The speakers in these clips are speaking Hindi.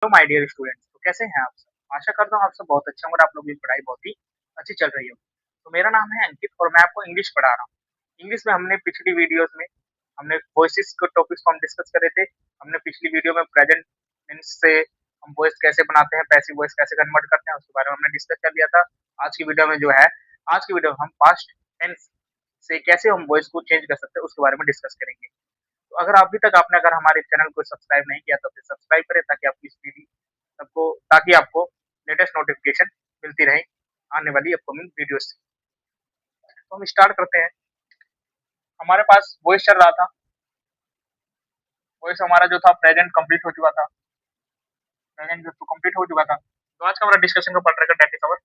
माय डियर स्टूडेंट्स, तो कैसे हैं आप सब? आशा करता हूँ आप सब बहुत अच्छे होंगे और आप लोगों की पढ़ाई बहुत ही अच्छी चल रही हो। तो मेरा नाम है अंकित और मैं आपको इंग्लिश पढ़ा रहा हूँ। इंग्लिश में हमने पिछली वीडियोस में हमने वॉइसेस के टॉपिक्स को हम डिस्कस करे थे। हमने पिछली वीडियो में प्रेजेंट टेंस से हम वॉइस कैसे बनाते हैं, पैसिव वॉइस कैसे कन्वर्ट करते हैं, उसके बारे में हमने डिस्कस कर लिया था। आज की वीडियो में जो है, आज की वीडियो में हम पास्ट टेंस से कैसे हम वॉइस को चेंज कर सकते हैं उसके बारे में डिस्कस करेंगे। तो अगर अभी तक आपने अगर हमारे चैनल को सब्सक्राइब नहीं किया तो फिर सब्सक्राइब करें ताकि आपकी स्क्रीन सबको ताकि आपको लेटेस्ट नोटिफिकेशन मिलती रहे आने वाली अपकमिंग वीडियोस से। तो हम स्टार्ट करते हैं। हमारे पास वॉइस चल रहा था, वॉइस हमारा जो था प्रेजेंट कंप्लीट हो चुका था, प्रेजेंट जो कंप्लीट हो चुका था। तो आज का हमारा डिस्कशन का पार्ट रहेगा that is our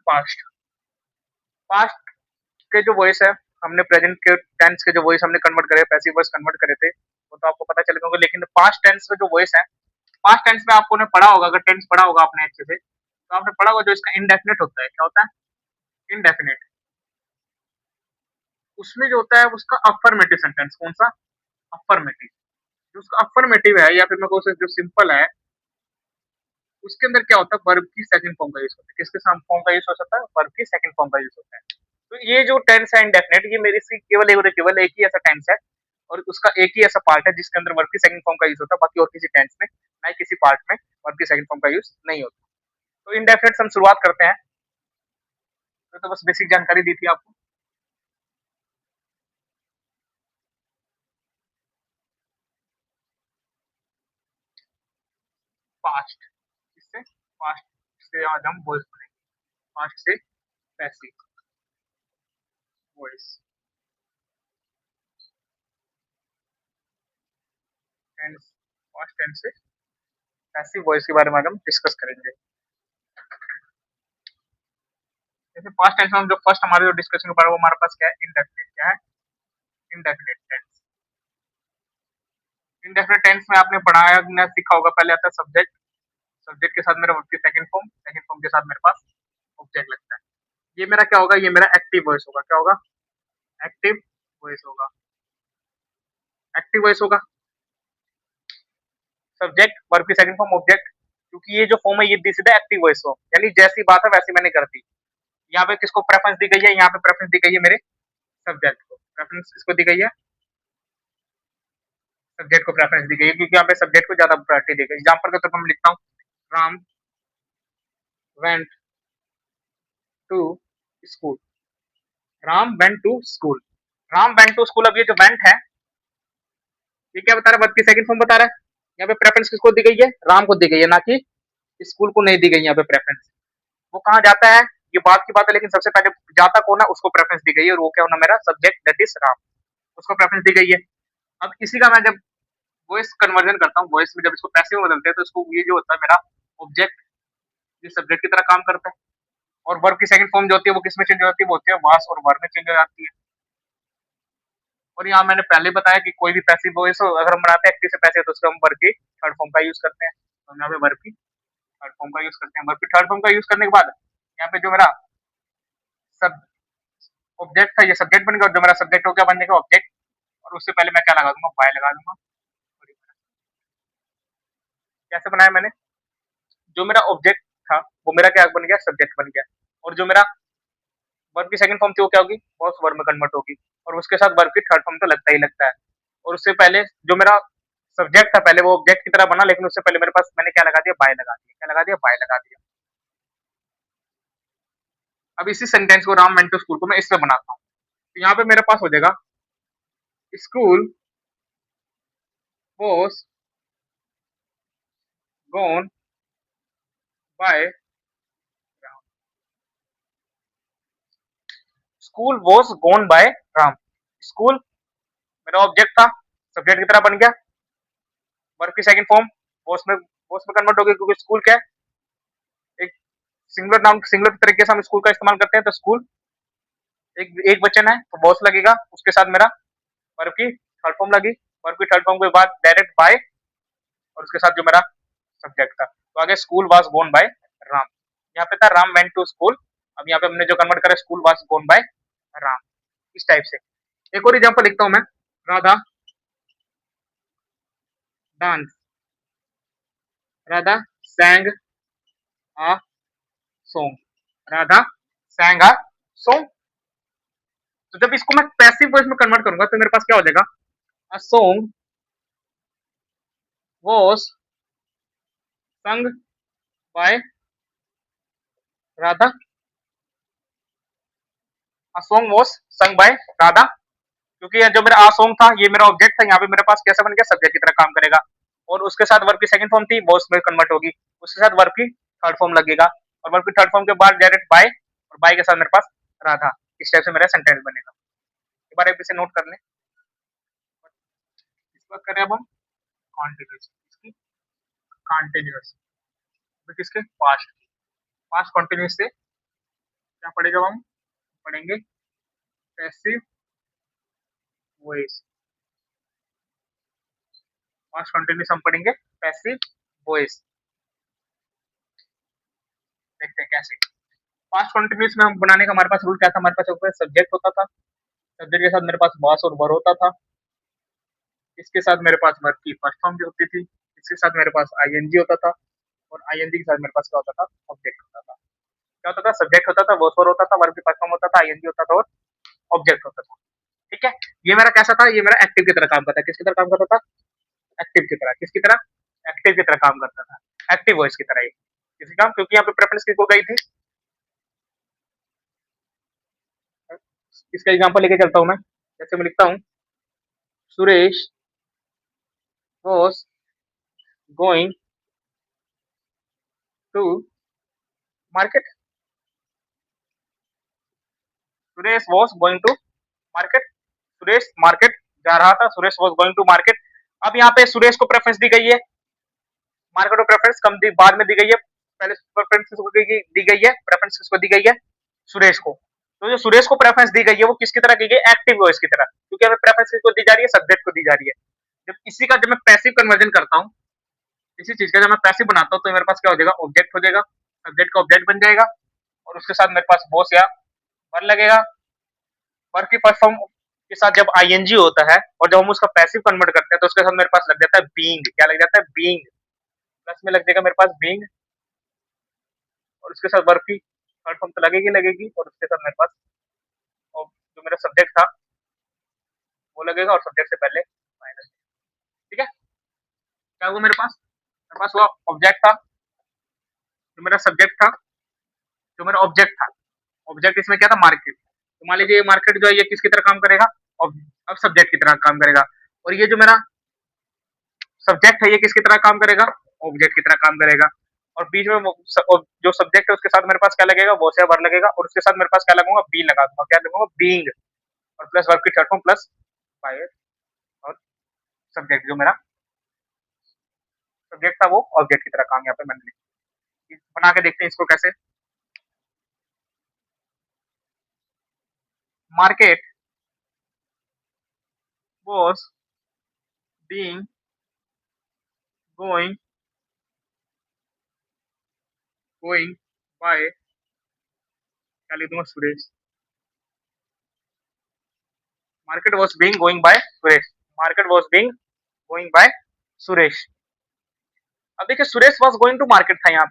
past. Past के जो वॉइस है, हमने प्रेजेंट के टेंस के जो वॉइस हमने कन्वर्ट करे, पैसिव वॉइस कन्वर्ट करे थे, वो तो आपको पता चलेगा। लेकिन पास्ट टेंस में जो वॉइस है, पास्ट टेंस में आपको ने पढ़ा होगा, अगर टेंस पढ़ा होगा आपने अच्छे से तो आपने पढ़ा होगा जो इसका इनडेफिनेट होता है। क्या होता है? इनडेफिनेट। उसमें जो होता है उसका अफर्मेटिव सेंटेंस। कौन सा? अफर्मेटिव। जो उसका अफर्मेटिव है या फिर मैं कहूँ जो सिंपल है, उसके अंदर क्या होता है? वर्ब की सेकंड फॉर्म का यूज होता है। किसके फॉर्म का यूज हो सकता है? वर्ब की सेकंड फॉर्म का यूज होता है। तो ये जो टेंस है इंडेफिनेट, ये मेरी सी केवल एक ही ऐसा टेंस है और उसका एक ही ऐसा पार्ट है जिसके अंदर वर्ब की सेकंड फॉर्म का यूज होता है। बाकी और किसी टेंस में ना ही किसी पार्ट में वर्ब की सेकंड फॉर्म का यूज नहीं होता। तो इंडेफिनेट से हम शुरुआत करते हैं। तो बस बेसिक जानकारी दी थी आपको। पास्ट, इससे पास्ट से आज हम वॉइस पढ़ेंगे। पास्ट से passive voice, tense, past tense से पैसिव वॉइस के बारे में आज हम डिस्कस करेंगे। जैसे पास्ट टेंस में हम जो फर्स्ट हमारे जो डिस्कशन के बारे में हमारे पास क्या है? इंडेफिनिट। क्या है? Indefinite tense. इंडेफिनिट टेंस में आपने पढ़ाया ना सीखा होगा, पहले आता है सब्जेक्ट, सब्जेक्ट के साथ मेरा वर्ब की सेकंड फॉर्म, सेकंड फॉर्म के साथ मेरे पास ऑब्जेक्ट लगता है। ये मेरा क्या होगा? ये मेरा एक्टिव वॉइस होगा। क्या होगा? एक्टिव वॉइस होगा। एक्टिव वॉइस होगा। सब्जेक्ट, वर्ब की सेकंड फॉर्म, ऑब्जेक्ट। क्योंकि ये जो फॉर्म है ये सीधा एक्टिव वॉइस हो, यानी जैसी बात है वैसी मैंने कर दी। यहाँ पे किसको प्रेफरेंस दी गई है? यहाँ पे प्रेफरेंस दी गई है मेरे सब्जेक्ट को। प्रेफरेंस किसको दी गई है? सब्जेक्ट को प्रेफरेंस दी गई है, क्योंकि यहाँ पे सब्जेक्ट को ज्यादा प्रायोरिटी दी गई। एग्जाम्पल के तौर पर मैं लिखता हूँ, Ram went to school. Ram went to school. Ram went to school. अब ये जो वेंट है, ये क्या बता रहा है? वर्ब की सेकंड फॉर्म बता रहा है। यहाँ पे प्रेफरेंस किसको दी गई है? राम को दी गई है, ना कि स्कूल को नहीं दी गई। यहाँ पे प्रेफरेंस वो कहाँ जाता है ये बात की बात है, लेकिन सबसे पहले जाता कौन है उसको प्रेफरेंस दी गई है, और वो क्या होना? मेरा सब्जेक्ट, दैट इज राम। उसको प्रेफरेंस दी गई है। अब इसी का मैं जब वॉइस कन्वर्जन करता हूँ, वॉइस में जब इसको पैसिव में बदलते हैं तो इसको ये जो होता है मेरा ऑब्जेक्ट, ये सब्जेक्ट की तरह काम करता है। और वर्ब की सेकंड फॉर्म जो होती है वो किसमें चेंज हो जाती है? वो होती है वास और वर में चेंज हो जाती है। और यहाँ मैंने पहले बताया कि कोई भी पैसिव वॉइस हो, अगर हम बनाते हैं एक्टिव से पैसिव तो उसको हम वर्ब की थर्ड फॉर्म का यूज करते हैं। तो हम यहाँ पे वर्ब की थर्ड फॉर्म का यूज करते हैं। वर्ब की थर्ड फॉर्म का यूज करने के बाद यहाँ पे जो मेरा सब ऑब्जेक्ट था ये सब्जेक्ट बन गया, और जो मेरा सब्जेक्ट हो गया बन जाएगा ऑब्जेक्ट। और उससे पहले मैं क्या लगा दूंगा? वाई लगा दूंगा। कैसे बनाया मैंने? जो मेरा ऑब्जेक्ट था वो मेरा क्या बन गया? सब्जेक्ट बन गया। और जो मेरा वर्ब की सेकंड फॉर्म थी वो क्या होगी? वो वर्ब में कन्वर्ट होगी। और उसके साथ वर्ब की थर्ड फॉर्म तो लगता ही लगता है। और उससे पहले जो मेरा सब्जेक्ट था पहले वो ऑब्जेक्ट की तरह बना, लेकिन उससे पहले मेरे पास मैंने क्या लगा दिया? बाय लगा दिया। क्या लगा दिया? बाय लगा दिया। अब इसी सेंटेंस को राम वेंट टू स्कूल को मैं इससे बनाता हूँ। तो यहाँ पे मेरे पास हो जाएगा school was gone by. School was gone by Ram. School मेरा ऑब्जेक्ट था, सब्जेक्ट की तरह बन गया। वर्ब की सेकंड फॉर्म वॉस में कन्वर्ट हो गई, क्योंकि स्कूल क्या है? एक सिंगुलर नाउन, सिंगुलर तरीके से हम स्कूल का इस्तेमाल करते हैं। तो स्कूल एक वचन है तो बॉस लगेगा, उसके साथ मेरा वर्ब की थर्ड फॉर्म लगी। वर्ब की थर्ड फॉर्म के बाद डायरेक्ट बाय, और उसके साथ जो मेरा सब्जेक्ट था तो आगे school was gone by Ram. यहाँ पे था राम वेंट टू स्कूल। अब यहाँ पे हमने जो कन्वर्ट करा school was gone by Ram, इस टाइप से। एक और एग्जांपल लिखता हूं मैं, Radha dance Radha sang a song. Radha sang a song. तो जब इसको मैं पैसिव वॉइस में कन्वर्ट करूंगा तो मेरे पास क्या हो जाएगा, a song was sung by Radha. a song was sung by Radha. क्योंकि जो मेरा आ सॉन्ग था ये मेरा ऑब्जेक्ट था, यहाँ पे मेरे पास कैसा बन गया, सब्जेक्ट की तरह काम करेगा. और उसके साथ वर्ब की सेकंड फॉर्म थी वो उसमें कन्वर्ट होगी, उसके साथ वर्ब की थर्ड फॉर्म लगेगा, और वर्ब की थर्ड फॉर्म के बाद डायरेक्ट बाय, और बाय के साथ मेरे पास राधा. इस टाइप से मेरा सेंटेंस बनेगा. एक बार इसे नोट कर लें. इस बात करें अब हम कॉन्टिन्यूस, इसकी कॉन्टिन्यूस किसके पास्ट, पास्ट कॉन्टिन्यूस से क्या पढ़ेगा, हम पढ़ेंगे पैसिव वॉइस. पास्ट कॉन्टिन्यूस हम पढ़ेंगे पैसिव वॉइस. देखते हैं कैसे. पास्ट कॉन्टिन्यूस में हम बनाने का हमारे पास रूल क्या था, हमारे पास ऊपर सब्जेक्ट होता था, सब्जेक्ट के साथ मेरे पास बॉस और वर होता था, इसके साथ मेरे पास वर्ब की फर्स्ट फॉर्म भी होती थी, इसके साथ मेरे पास आईएनजी होता था, और आईएनजी के साथ मेरे पास क्या होता था, ऑब्जेक्ट होता था. क्या होता था, सब्जेक्ट होता था, बॉस वर होता था, वर्ब की फर्स्ट फॉर्म होता था, आईएनजी होता था, और ऑब्जेक्ट होता था. ठीक है. ये मेरा कैसा था, ये मेरा एक्टिव की तरह काम करता था. किसकी तरह काम करता था, एक्टिव की तरह. किसकी तरह, एक्टिव की तरह काम करता था, एक्टिव वॉइस की तरह. किसी काम, क्योंकि यहाँ पे प्रेफरेंस किसको गई थी, इसका एग्जांपल लेके चलता हूँ मैं. जैसे मैं लिखता हूँ Suresh was going to market. Suresh was going to market. Suresh market जा रहा था, Suresh was going to market. अब यहाँ पे सुरेश को प्रेफरेंस दी गई है, मार्केट को प्रेफरेंस कम दी, बाद में दी गई है. पहले प्रेफरेंस किसको दी गई है, प्रेफरेंस किसको दी गई है, सुरेश को. तो जो सुरेश को प्रेफरेंस दी गई है वो किसकी तरह की गई, एक्टिव वॉइस की तरह. क्योंकि हमें प्रेफरेंस किसको दी जा रही है, सब्जेक्ट को दी जा रही है. जब इसी का जब मैं पैसिव कन्वर्जन करता हूँ, इसी चीज का जब मैं पैसिव बनाता हूँ तो मेरे पास क्या हो जाएगा, ऑब्जेक्ट हो जाएगा, सब्जेक्ट का ऑब्जेक्ट बन जाएगा, और उसके साथ मेरे पास बॉस या वर लगेगा. वर्ब की फर्स्ट फॉर्म के साथ जब आईएनजी होता है और जब हम उसका पैसिव कन्वर्ट करते हैं तो उसके साथ मेरे पास लग जाता है बीइंग. क्या लग जाता है, बीइंग. प्लस में लग जाएगा मेरे पास बीइंग, और उसके साथ वर्ब की थर्ड फॉर्म तो लगेगी लगेगी, और उसके साथ मेरे पास जो मेरा सब्जेक्ट था वो लगेगा, और सब्जेक्ट से पहले माइनस. ठीक है. क्या हुआ मेरे पास हुआ ऑब्जेक्ट था, जो मेरा सब्जेक्ट था, जो मेरा ऑब्जेक्ट था. ऑब्जेक्ट इसमें क्या था, मार्केट. तो मान लीजिए ये मार्केट जो है ये किसकी तरह काम करेगा, अब सब्जेक्ट की तरह काम करेगा. और ये जो मेरा सब्जेक्ट है ये किसकी तरह काम करेगा, ऑब्जेक्ट की तरह काम करेगा. और बीच में जो सब्जेक्ट है उसके साथ मेरे पास क्या लगेगा, वो से वर्ब लगेगा, और उसके साथ मेरे पास क्या लगूंगा, बी लगा दूंगा. क्या लगूंगा, बीइंग, और प्लस वर्ब की थर्ड फॉर्म प्लस बाय, और सब्जेक्ट जो मेरा सब्जेक्ट था वो ऑब्जेक्ट की तरह काम यहाँ पे मैंने लिखा. बना के देखते हैं इसको कैसे. Market was being going going by, क्या लिख दूंगा, Suresh. Market was being going by Suresh. Market was being going by Suresh. अब देखिए Suresh was going to market था, यहाँ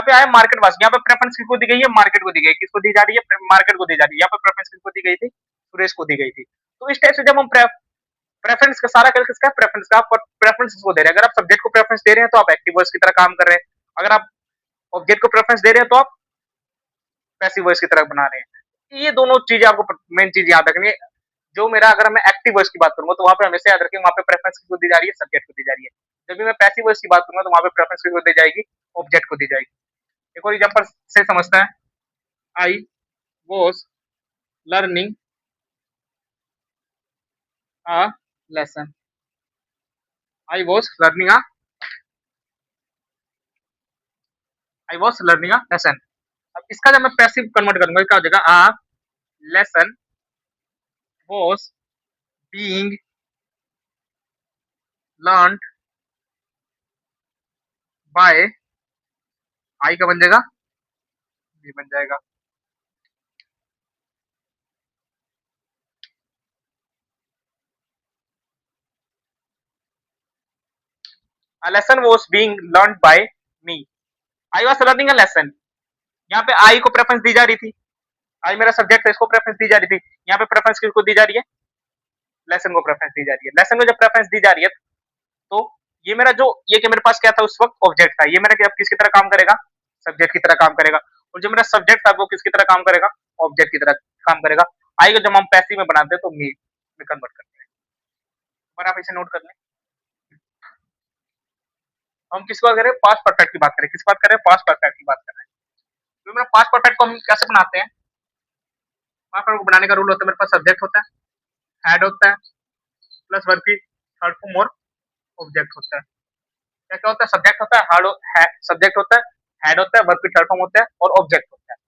पे आया मार्केट वॉज. यहाँ पे प्रेफरेंस किसको दी गई है, मार्केट को दी गई. किसको दी जा रही है, मार्केट को दी जा रही है. यहाँ पे प्रेफरेंस किसको दी गई थी, सुरेश को दी गई थी. तो इस टाइप से जब हम प्रेफरेंस का सारा किसका है, प्रेफरेंस का. आप प्रेफरेंस किसको दे रहे हैं, अगर आप सब्जेक्ट को प्रेफरेंस दे रहे हैं तो आप एक्टिव वॉइस की तरह काम कर रहे हैं, अगर आप ऑब्जेक्ट को प्रेफरेंस दे रहे हैं तो आप पैसिव वॉइस की तरह बना रहे हैं. ये दोनों चीजें आपको मेन चीज याद रखनी है. जो मेरा, अगर मैं एक्टिव वॉइस की बात करूंगा तो वहां पे हमेशा याद रखें, वहां पे प्रेफरेंस किसको दी जा रही है, सब्जेक्ट को दी जा रही है. जब भी मैं पैसिव वॉइस की बात करूंगा तो वहां पे प्रेफरेंस किसको दी जाएगी, ऑब्जेक्ट को दी जाएगी. एक और एग्जांपल से समझता है. I was learning a lesson. I was learning a I was learning a lesson. अब इसका जब मैं पैसिव कन्वर्ट करूंगा क्या हो जाएगा, a lesson was being learned by, I का बन जाएगा, बी बन जाएगा. A lesson was being learned by me. I was learning a lesson. यहाँ पे आई को प्रेफरेंस दी जा रही थी, आई मेरा सब्जेक्ट है, इसको प्रेफरेंस दी जा रही थी। यहाँ पे प्रेफरेंस किसको दी जा रही है? लेसन को प्रेफरेंस दी जा रही है। लेसन को जब प्रेफरेंस दी जा रही है तो ये मेरा जो ये कि मेरे पास क्या था उस वक्त ऑब्जेक्ट था, ये मेरा क्या किसकी तरह काम करेगा? सब्जेक्ट की तरह काम करेगा। और जो मेरा सब्जेक्ट था वो किसकी तरह काम करेगा? ऑब्जेक्ट की तरह काम करेगा। आई को जब हम पैसिव में बनाते हैं तो मी में कन्वर्ट करते हैं। पर आप इसे नोट कर लें। हम किसकी बात करें? पास्ट परफेक्ट की बात करें। किस बात कर रहे हैं? पास्ट परफेक्ट की बात कर रहे हैं। तो मेरा पास्ट परफेक्ट को हम कैसे बनाते हैं? पास्ट परफेक्ट को बनाने का रूल होता है, मेरे पास सब्जेक्ट होता है, हेड होता है, प्लस वर्ब की थर्ड फॉर्म और ऑब्जेक्ट होता है। क्या क्या होता है? सब्जेक्ट होता है, सब्जेक्ट होता है, हेड होता है, वर्ब की थर्ड फॉर्म होता है और ऑब्जेक्ट होता है।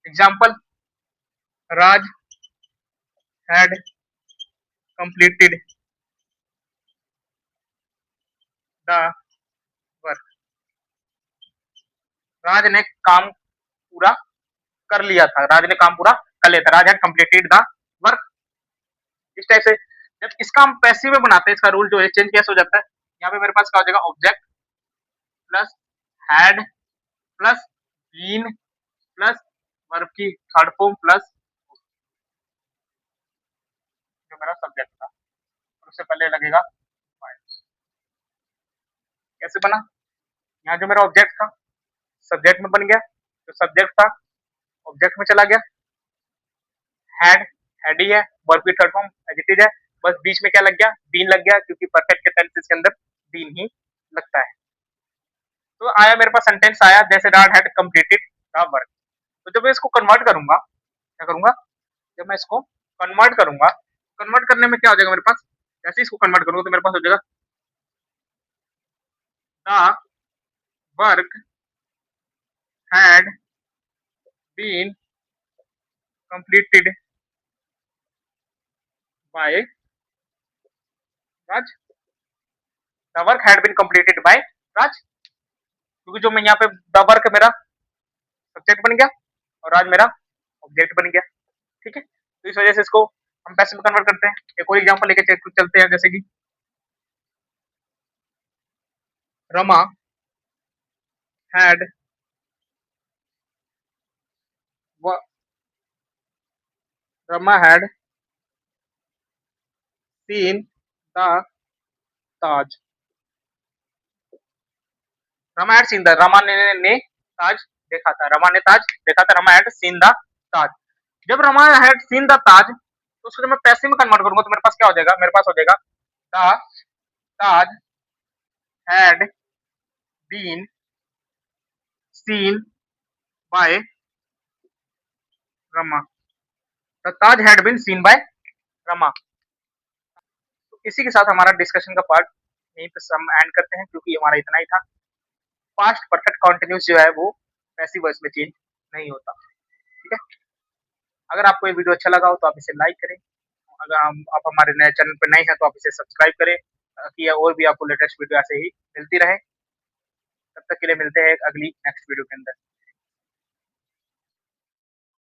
Example, Raj had completed the work. Raj ने काम पूरा कर लिया था, राज ने काम पूरा कर लिया था, राज हैड कंप्लीटेड द वर्क। इस टाइप से जब इसका हम पैसिव में बनाते हैं, इसका रूल जो है चेंज कैसे हो जाता है? यहाँ पे मेरे पास क्या हो जाएगा? Object plus had plus been plus verb की थर्ड फॉर्म प्लस जो मेरा सब्जेक्ट था, और उससे पहले लगेगा कैसे बना? यहाँ जो मेरा ऑब्जेक्ट था सब्जेक्ट में बन गया, जो सब्जेक्ट था ऑब्जेक्ट में चला गया। हैड हैड ही है, वर्ब की थर्ड फॉर्म एडजेक्टिव है, बस बीच में क्या लग गया? बीन लग गया, क्योंकि परफेक्ट के टेंसेस के अंदर बीन ही लगता है। तो आया मेरे पास सेंटेंस आया जैसे राज हैड कंप्लीटेड द वर्क। तो जब मैं इसको कन्वर्ट करूंगा, क्या करूंगा? जब मैं इसको कन्वर्ट करूंगा, कन्वर्ट करने में क्या हो जाएगा मेरे पास? जैसे इसको कन्वर्ट करूंगा तो मेरे पास हो जाएगा the work had been completed by Raj. The work had been completed by Raj, क्योंकि जो मैं यहाँ पे द वर्क मेरा सब्जेक्ट बन गया और राज मेरा ऑब्जेक्ट बन गया। ठीक है, तो इस वजह से इसको हम पैसिव में कन्वर्ट करते हैं। एक और एग्जांपल लेके चलते हैं, जैसे कि Rama had Rama had seen the Taj. Rama had seen the, Rama ने ताज देखा था, रमा ने ताज देखा था, रमा हैड सीन द ताज। जब रमा हैड सीन द ताज तो उसको जब मैं पैसिव में कन्वर्ट करूंगा तो मेरे पास क्या हो जाएगा? मेरे पास हो जाएगा the Taj had been seen by Rama. The Taj had been seen by Rama. तो इसी के साथ हमारा डिस्कशन का पार्ट यहीं पे हम एंड करते हैं, क्योंकि हमारा इतना ही था। पास्ट परफेक्ट कंटिन्यूस जो है वो पैसिव वॉइस में चेंज नहीं होता। ठीक है, अगर आपको ये वीडियो अच्छा लगा हो तो आप इसे लाइक करें, अगर आप हमारे नए चैनल पर नए हैं तो आप इसे सब्सक्राइब करें, ताकि और भी आपको लेटेस्ट वीडियो ऐसे ही मिलती रहे। तब तक के लिए मिलते हैं अगली नेक्स्ट वीडियो के अंदर।